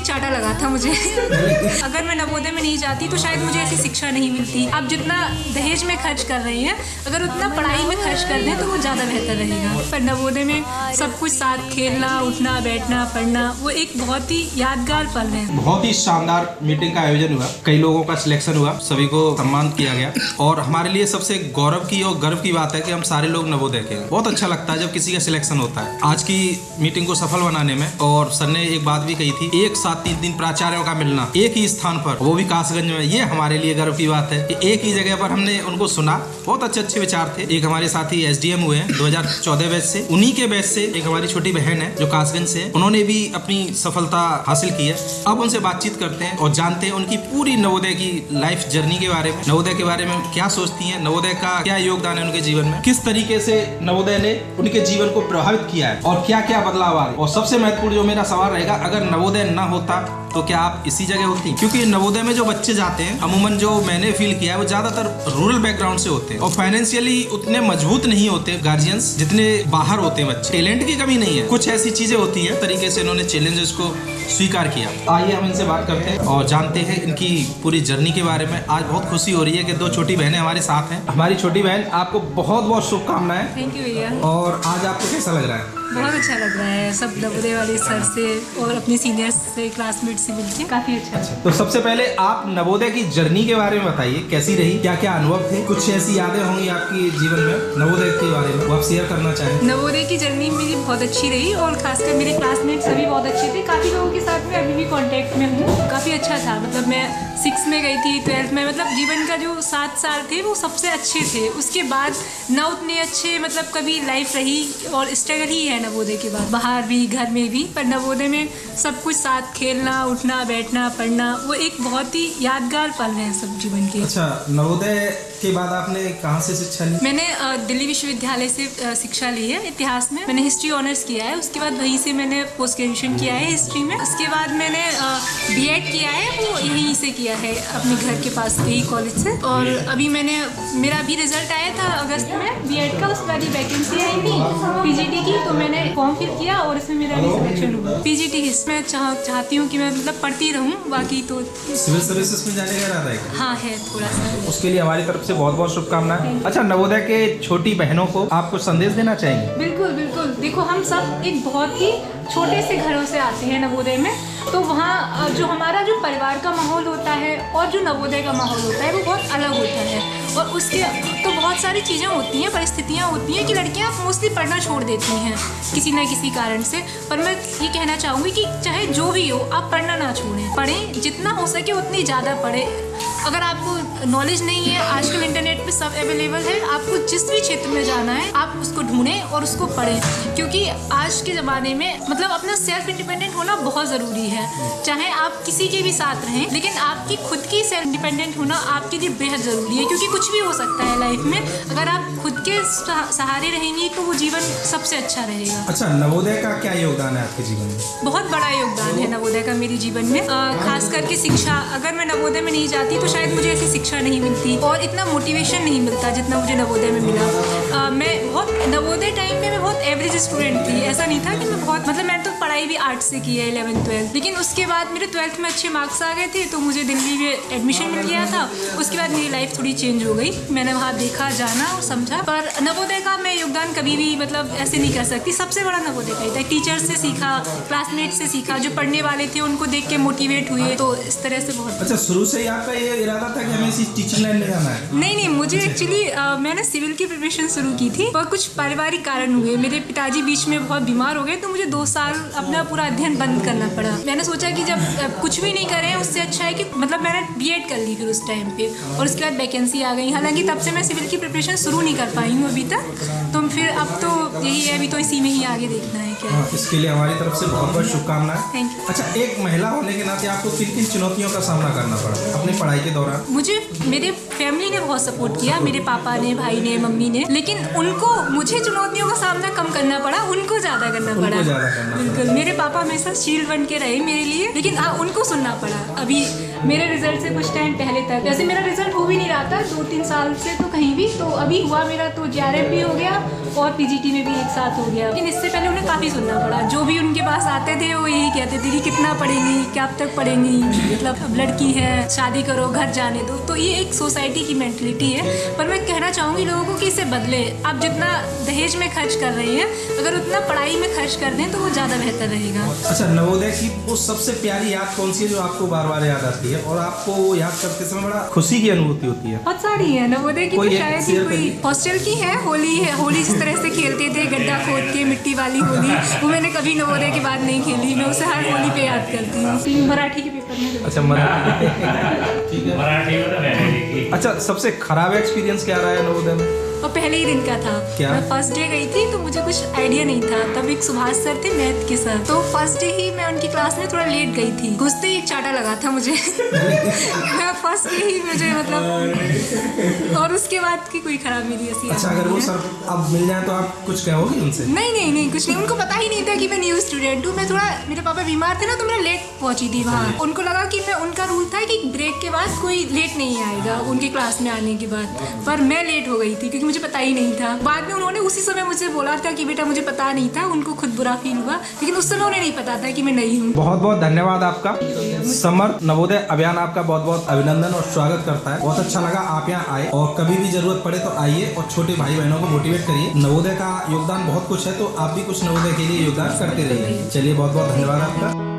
चाटा लगा था मुझे। अगर मैं नवोदय में नहीं जाती तो शायद मुझे ऐसी शिक्षा नहीं मिलती। आप जितना दहेज में खर्च कर रही हैं, अगर उतना पढ़ाई में खर्च कर दें तो वो ज़्यादा बेहतर रहेगा। पर नवोदय में सब कुछ साथ, खेलना, उठना, बैठना, पढ़ना, वो एक बहुत ही यादगार पल है। बहुत ही शानदार मीटिंग का आयोजन हुआ, कई लोगों का सिलेक्शन हुआ, सभी को सम्मान किया गया और हमारे लिए सबसे गौरव की और गर्व की बात है कि हम सारे लोग नवोदय के हैं। बहुत अच्छा लगता है जब किसी का सिलेक्शन होता है। आज की मीटिंग को सफल बनाने में और सर ने एक बात भी कही थी, एक साथ 3 दिन प्राचार्यों का मिलना एक ही स्थान पर, वो भी कासगंज में, ये हमारे लिए गर्व की बात है कि एक ही जगह पर हमने उनको सुना। बहुत अच्छे अच्छे विचार थे। एक हमारे साथी SDM हुए हैं 2014 बैच से, उन्हीं के बैच से एक हमारी छोटी बहन है जो कासगंज से है, उन्होंने भी अपनी सफलता हासिल की है। अब उनसे बातचीत करते हैं और जानते हैं उनकी पूरी नवोदय की लाइफ जर्नी के बारे में, नवोदय के बारे में क्या सोचती हैं, नवोदय का क्या योगदान है उनके जीवन में, किस तरीके से नवोदय ने उनके जीवन को प्रभावित किया है और क्या क्या बदलाव आए। और सबसे महत्वपूर्ण जो मेरा सवाल रहेगा, अगर नवोदय न होता तो क्या आप इसी जगह होती? क्योंकि नवोदय में जो बच्चे जाते हैं, अमूमन जो मैंने फील किया है, वो ज्यादातर रूरल बैकग्राउंड से होते हैं और फाइनेंशियली उतने मजबूत नहीं होते गार्जियंस जितने बाहर होते हैं बच्चे। टैलेंट की कमी नहीं है, कुछ ऐसी चीजें होती हैं, तरीके से इन्होंने चैलेंजेस को स्वीकार किया। आइए हम इनसे बात करते हैं और जानते हैं इनकी पूरी जर्नी के बारे में। आज बहुत खुशी हो रही है कि 2 छोटी बहनें हमारे साथ हैं। हमारी छोटी बहन, आपको बहुत बहुत शुभकामनाएं। थैंक यू भैया। और आज आपको कैसा लग रहा है? बहुत अच्छा लग रहा है, सब नवोदय वाले सर से और अपने सीनियर्स से, क्लासमेट से मिलकर काफी अच्छा। तो सबसे पहले आप नवोदय की जर्नी के बारे में बताइए, कैसी रही, क्या क्या अनुभव थे, कुछ ऐसी यादें होंगी आपकी जीवन में नवोदय के बारे में वो आप शेयर करना चाहें? नवोदय की जर्नी मेरी बहुत अच्छी रही और खासकर मेरे क्लासमेट सभी बहुत अच्छे थे। काफी लोगों के साथ मैं अभी भी कांटेक्ट में हूँ। काफी अच्छा था, मतलब मैं 6 में गई थी, 12th में, मतलब जीवन का जो 7 साल थे वो सबसे अच्छे थे। उसके बाद न उतने अच्छे, मतलब कभी लाइफ रही और स्ट्रगल ही है नवोदय के बाद, बाहर भी घर में भी। पर नवोदय में सब कुछ साथ, खेलना, उठना, बैठना, पढ़ना, वो एक बहुत ही यादगार पल है सब जीवन के। अच्छा, नवोदय के बाद आपने कहाँ से शिक्षा ली? मैंने दिल्ली विश्वविद्यालय से शिक्षा ली है इतिहास में। मैंने हिस्ट्री ऑनर्स किया है, उसके बाद वहीं से मैंने पोस्ट ग्रेजुएशन किया है हिस्ट्री में। उसके बाद मैंने B.Ed किया है, वो यहीं से किया है अपने घर के पास के ही कॉलेज से। और अभी मेरा अभी रिजल्ट आया था अगस्त में B.Ed का, उसके बाद ही वैकेंसी आई थी PGT की, तो मैंने फॉर्म फिल किया और इसमें मेरा भी सिलेक्शन हुआ। PGT हिस्ट्री में चाहती हूँ कि मैं मतलब पढ़ती रहूँ, बाकी तो सिविल सर्विसेज में जाने का इरादा है? हाँ है थोड़ा सा। उसके लिए हमारी तरफ से बहुत बहुत शुभकामनाएं। अच्छा, नवोदय के छोटी बहनों को आप कुछ संदेश देना चाहेंगे? बिल्कुल बिल्कुल। देखो, हम सब एक बहुत ही छोटे से घरों से आते हैं नवोदय में, तो वहाँ जो हमारा जो परिवार का माहौल होता है और जो नवोदय का माहौल होता है वो बहुत अलग होता है। और उसके तो बहुत सारी चीज़ें होती हैं, परिस्थितियाँ होती हैं कि लड़कियाँ मोस्टली पढ़ना छोड़ देती हैं किसी न किसी कारण से। पर मैं ये कहना चाहूँगी कि चाहे जो भी हो, आप पढ़ना ना छोड़ें, पढ़ें, जितना हो सके उतनी ज़्यादा पढ़ें। अगर आपको नॉलेज नहीं है, आजकल इंटरनेट पे सब अवेलेबल है, आपको जिस भी क्षेत्र में जाना है आप उसको ढूंढें और उसको पढ़ें। क्योंकि आज के ज़माने में मतलब अपना सेल्फ इंडिपेंडेंट होना बहुत ज़रूरी है। चाहे आप किसी के भी साथ रहें, लेकिन आपकी खुद की सेल्फ इंडिपेंडेंट होना आपके लिए बेहद ज़रूरी है। क्योंकि कुछ भी हो सकता है लाइफ में, अगर आप खुद के सहारे रहेंगी तो वो जीवन सबसे अच्छा रहेगा। अच्छा, नवोदय का क्या योगदान है आपके जीवन में? बहुत बड़ा योगदान है नवोदय का मेरे जीवन में, खास करके शिक्षा। अगर मैं नवोदय में नहीं जाती तो शायद मुझे ऐसी शिक्षा नहीं मिलती और इतना मोटिवेशन नहीं मिलता जितना मुझे नवोदय में मिला। मैं बहुत नवोदय टाइम में मैं बहुत एवरेज स्टूडेंट थी। ऐसा नहीं था कि मैं बहुत, मतलब मैंने तो पढ़ाई भी आर्ट्स से की है 11th 12th, लेकिन उसके बाद मेरे 12th में अच्छे मार्क्स आ गए थे तो मुझे दिल्ली में एडमिशन मिल गया था। उसके बाद मेरी लाइफ थोड़ी चेंज हो गई, मैंने वहाँ देखा, जाना और समझा। पर नवोदय का मैं योगदान कभी भी मतलब ऐसे नहीं कर सकती। सबसे बड़ा नवोदय का ही था। टीचर से सीखा, क्लासमेट से सीखा, जो पढ़ने वाले थे उनको देख के मोटिवेट हुए, तो इस तरह से बहुत। अच्छा, शुरू से ही आपका ये इरादा था कि हमें इसी टीचिंग लाइन में जाना है? नहीं, मुझे एक्चुअली मैंने सिविल की प्रिपरेशन शुरू की थी और कुछ पारिवारिक कारण हुए, मेरे पिताजी बीच में बहुत बीमार हो गए तो मुझे 2 साल अपना पूरा अध्ययन बंद करना पड़ा। मैंने सोचा कि जब कुछ भी नहीं करें उससे अच्छा है कि मतलब मैंने B.Ed कर ली फिर उस टाइम पे, और उसके बाद वैकेंसी आ गई। हालांकि तब से मैं सिविल की प्रिपरेशन शुरू नहीं कर पाई हूँ अभी तक, तो फिर अब तो यही है, अभी तो इसी में ही आगे देखना है क्या। इसके लिए हमारी तरफ से बहुत बहुत शुभकामनाएं। Thank you. अच्छा, एक महिला होने के नाते आपको किन किन चुनौतियों का सामना करना पड़ा अपनी पढ़ाई के दौरान? मुझे मेरे फैमिली ने बहुत सपोर्ट किया, मेरे पापा ने, भाई ने, मम्मी ने, लेकिन उनको मुझे चुनौतियों का सामना कम करना पड़ा, उनको ज़्यादा करना पड़ा। बिल्कुल, मेरे पापा हमेशा शील्ड बन के रहे मेरे लिए, लेकिन उनको सुनना पड़ा। अभी मेरे रिजल्ट से कुछ टाइम पहले तक, जैसे मेरा रिजल्ट हो भी नहीं रहा था 2-3 साल से तो कहीं भी, तो अभी हुआ मेरा तो JRF भी हो गया और पीजीटी में भी एक साथ हो गया। लेकिन इससे पहले उन्हें काफ़ी सुनना पड़ा। जो भी उनके पास आते थे वो यही कहते थे कि कितना पढ़ेंगी, कब तक पढ़ेंगी, मतलब अब लड़की है, शादी करो, घर जाने दो। तो ये एक सोसाइटी की मेंटलिटी है। पर मैं कहना चाहूँगी लोगों को कि इसे बदले। आप जितना दहेज में खर्च कर रही हैं, अगर उतना पढ़ाई में खर्च कर दें तो वो ज़्यादा बेहतर रहेगा। अच्छा, नवोदय की वो सबसे प्यारी याद कौन सी है जो आपको बार बार याद आती है और आपको वो याद करते समय बड़ा खुशी की अनुभूति होती है? बहुत सारी है नवोदय की। कोई तो एक शायद ही शेयर कोई करिए। हॉस्टल की है। होली जिस तरह से खेलते थे, गड्ढा खोद के मिट्टी वाली होली, वो मैंने कभी नवोदय के बाद नहीं खेली। मैं उसे हर होली पे याद करती हूँ। मराठी के पेपर में। अच्छा, मराठी। ठीक है, मराठी में तो मैंने देखी। अच्छा, सबसे खराब एक्सपीरियंस क्या रहा है नवोदय में? और पहले ही दिन का था। क्या? मैं फर्स्ट डे गई थी तो मुझे कुछ आइडिया नहीं था। तब एक सुभाष सर थे, मैथ के सर। तो फर्स्ट डे ही मैं उनकी क्लास में थोड़ा लेट गई थी। घुसते ही एक चाटा लगा था मुझे। मैं फर्स्ट डे ही मुझे मतलब, और उसके बाद की कोई खराब मेरी ऐसी अच्छा, याद अगर वो नहीं है। सर अब मिल जाए तो आप कुछ कहोगे उनसे? नहीं कुछ नहीं। उनको पता ही नहीं था कि मैं न्यू स्टूडेंट हूँ। मैं थोड़ा, मेरे पापा बीमार थे ना, तो मैं लेट पहुंची थी वहाँ। उनको लगा कि मैं, उनका रूल था कि ब्रेक के बाद कोई लेट नहीं आएगा उनकी क्लास में आने के बाद। पर मैं लेट हो गई थी क्योंकि मुझे पता ही नहीं था। बाद में उन्होंने उसी समय मुझसे बोला था कि बेटा मुझे पता नहीं था। उनको खुद बुरा फील हुआ, लेकिन उस समय उन्हें नहीं पता था कि मैं नहीं हूँ। बहुत बहुत धन्यवाद आपका। समर्थ नवोदय अभियान आपका बहुत बहुत अभिनंदन और स्वागत करता है। बहुत अच्छा लगा आप यहाँ आए, और कभी भी जरूरत पड़े तो आइए और छोटे भाई बहनों को मोटिवेट करिए। नवोदय का योगदान बहुत कुछ है, तो आप भी कुछ नवोदय के लिए योगदान करते रहिए। चलिए, बहुत बहुत धन्यवाद आपका।